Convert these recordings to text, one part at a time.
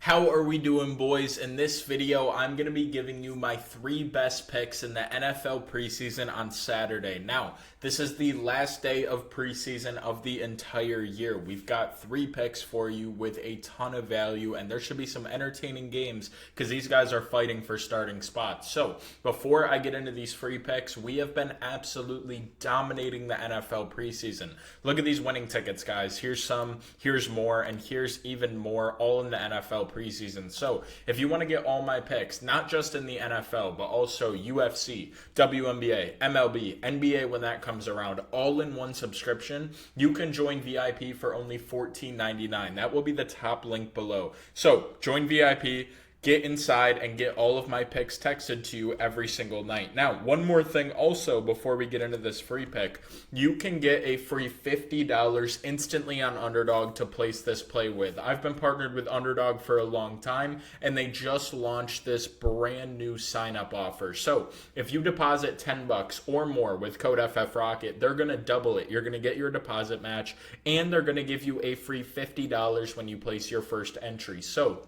How are we doing, boys? In this video, I'm going to be giving you my 3 best picks in the NFL preseason on Saturday. Now, this is the last day of preseason of the entire year. We've got 3 picks for you with a ton of value, and there should be some entertaining games because these guys are fighting for starting spots. So, before I get into these free picks, we have been absolutely dominating the NFL preseason. Look at these winning tickets, guys. Here's some, here's more, and here's even more, all in the NFL preseason. So if you want to get all my picks, not just in the NFL, but also UFC, WNBA, MLB, NBA when that comes around, all in one subscription, you can join VIP for only $14.99. That will be the top link below. So join VIP. Get inside and get all of my picks texted to you every single night. Now, one more thing also before we get into this free pick. You can get a free $50 instantly on Underdog to place this play with. I've been partnered with Underdog for a long time, and they just launched this brand new sign-up offer. So, if you deposit $10 or more with code FFROCKET, they're going to double it. You're going to get your deposit match, and they're going to give you a free $50 when you place your first entry. So,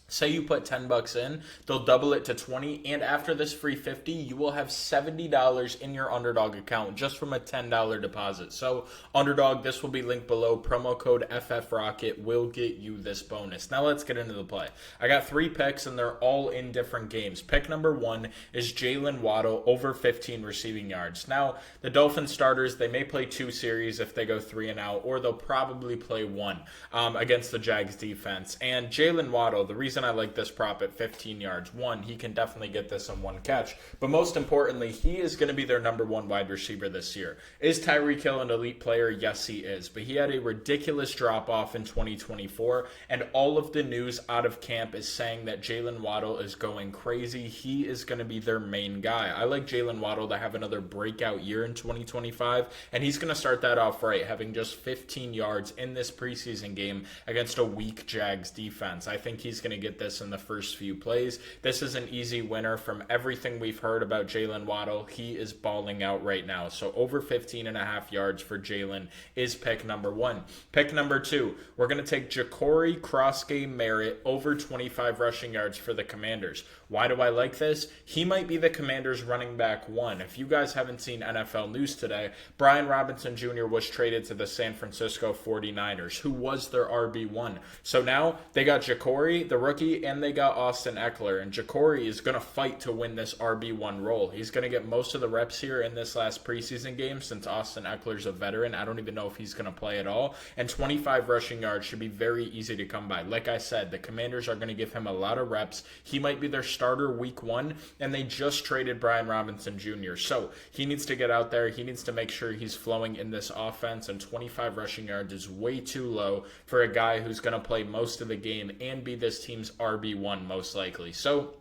say you put $10 in, they'll double it to $20, and after this free $50, you will have $70 in your Underdog account just from a $10 deposit. So, Underdog, this will be linked below. Promo code FFROCKET will get you this bonus. Now, let's get into the play. I got 3 picks, and they're all in different games. Pick number 1 is Jaylen Waddle over 15 receiving yards. Now, the Dolphins starters, they may play 2 series if they go 3 and out, or they'll probably play 1 against the Jags defense. And Jaylen Waddle, the reason I like this prop at 15 yards. 1, he can definitely get this in 1 catch. But most importantly, he is going to be their number 1 wide receiver this year. Is Tyreek Hill an elite player? Yes, he is. But he had a ridiculous drop-off in 2024, and all of the news out of camp is saying that Jaylen Waddle is going crazy. He is going to be their main guy. I like Jaylen Waddle to have another breakout year in 2025, and he's going to start that off right, having just 15 yards in this preseason game against a weak Jags defense. I think he's going to get this in the first few plays. This is an easy winner from everything we've heard about Jaylen Waddle. He is balling out right now. So over 15.5 yards for Jaylen is pick number 1. Pick number 2, we're going to take Jakori cross-game Merritt over 25 rushing yards for the Commanders. Why do I like this? He might be the Commanders running back 1. If you guys haven't seen NFL news today, Brian Robinson Jr. was traded to the San Francisco 49ers, who was their RB1. So now they got Jakori, the rookie, and they got Austin Eckler. And Jakori is going to fight to win this RB1 role. He's going to get most of the reps here in this last preseason game since Austin Eckler's a veteran. I don't even know if he's going to play at all. And 25 rushing yards should be very easy to come by. Like I said, the Commanders are going to give him a lot of reps. He might be their starter week 1, and they just traded Brian Robinson Jr. So he needs to get out there. He needs to make sure he's flowing in this offense, and 25 rushing yards is way too low for a guy who's going to play most of the game and be this team's RB1 most likely. So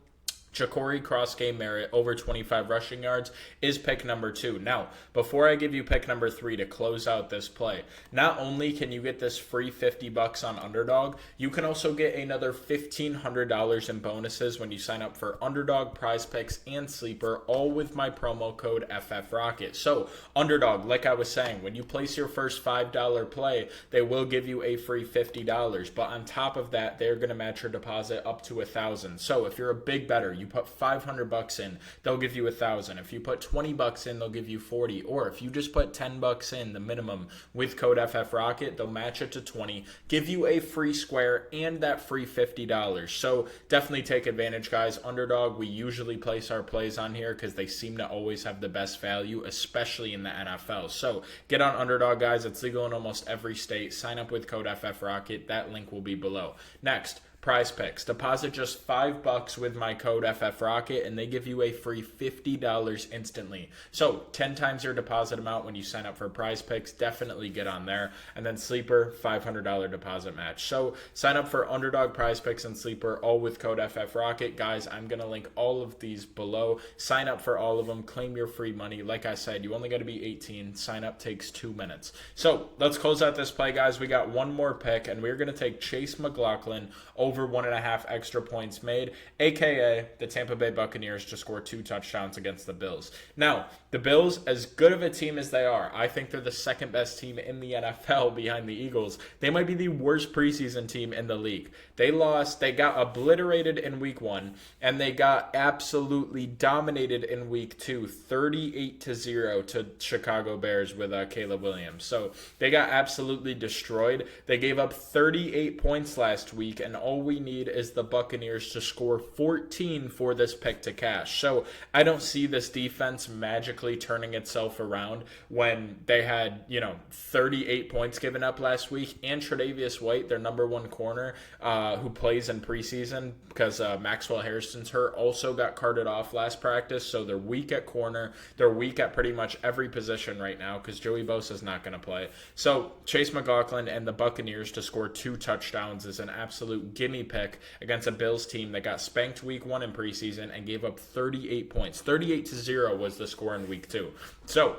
Jakori cross-game Merritt over 25 rushing yards is pick number 2. Now, before I give you pick number 3 to close out this play, not only can you get this free $50 on Underdog, you can also get another $1,500 in bonuses when you sign up for Underdog, Prizepicks, and Sleeper, all with my promo code FFROCKET. So, Underdog, like I was saying, when you place your first $5 play, they will give you a free $50. But on top of that, they're going to match your deposit up to $1,000. So, if you're a big bettor, you put $500 in, they'll give you $1,000. If you put $20 in, they'll give you $40. Or if you just put $10 in, the minimum, with code FFROCKET, they'll match it to $20, give you a free square and that free $50. So definitely take advantage, guys. Underdog, we usually place our plays on here because they seem to always have the best value, especially in the NFL. So get on Underdog, guys. It's legal in almost every state. Sign up with code FFROCKET. That link will be below. Next, Prizepicks. Deposit just $5 with my code FFROCKET, and they give you a free $50 instantly. So 10 times your deposit amount when you sign up for Prizepicks. Definitely get on there. And then Sleeper, $500 deposit match. So sign up for Underdog, Prizepicks, and Sleeper, all with code FFROCKET. Guys, I'm going to link all of these below. Sign up for all of them. Claim your free money. Like I said, you only got to be 18. Sign up takes 2 minutes. So let's close out this play, guys. We got one more pick, and we're going to take Chase McLaughlin over over 1.5 extra points made, aka the Tampa Bay Buccaneers to score 2 touchdowns against the Bills. Now, the Bills, as good of a team as they are, I think they're the second best team in the NFL behind the Eagles. They might be the worst preseason team in the league. They got obliterated in week 1, and they got absolutely dominated in week 2, 38-0 to Chicago Bears with Caleb Williams. So they got absolutely destroyed. They gave up 38 points last week, and all we need is the Buccaneers to score 14 for this pick to cash. So I don't see this defense magically turning itself around when they had, 38 points given up last week, and Tre'Davious White, their number 1 corner, who plays in preseason because Maxwell Harrison's hurt, also got carted off last practice. So they're weak at corner. They're weak at pretty much every position right now because Joey Bosa's not going to play. So Chase McLaughlin and the Buccaneers to score 2 touchdowns is an absolute gimme pick against a Bills team that got spanked week 1 in preseason and gave up 38 points. 38-0 was the score in week 2. So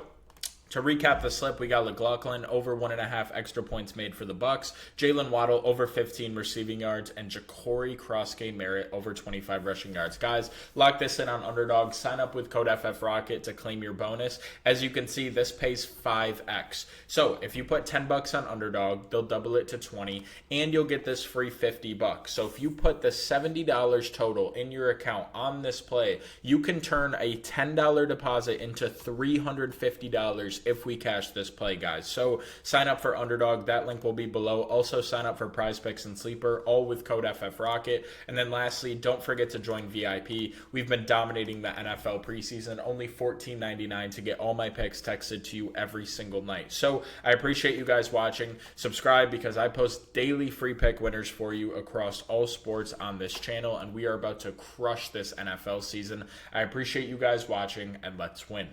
to recap the slip, we got McLaughlin over 1.5 extra points made for the Bucks, Jaylen Waddle over 15 receiving yards, and Jakori cross-game merit over 25 rushing yards. Guys, lock this in on Underdog. Sign up with code FFROCKET to claim your bonus. As you can see, this pays 5x. So if you put $10 on Underdog, they'll double it to 20, and you'll get this free $50. So if you put the $70 total in your account on this play, you can turn a $10 deposit into $350 if we cash this play, guys. So sign up for Underdog. That link will be below. Also sign up for Prizepicks and Sleeper, all with code FFROCKET. And then lastly, don't forget to join VIP. We've been dominating the NFL preseason. Only $14.99 to get all my picks texted to you every single night. So I appreciate you guys watching. Subscribe because I post daily free pick winners for you across all sports on this channel, and we are about to crush this NFL season. I appreciate you guys watching, and let's win.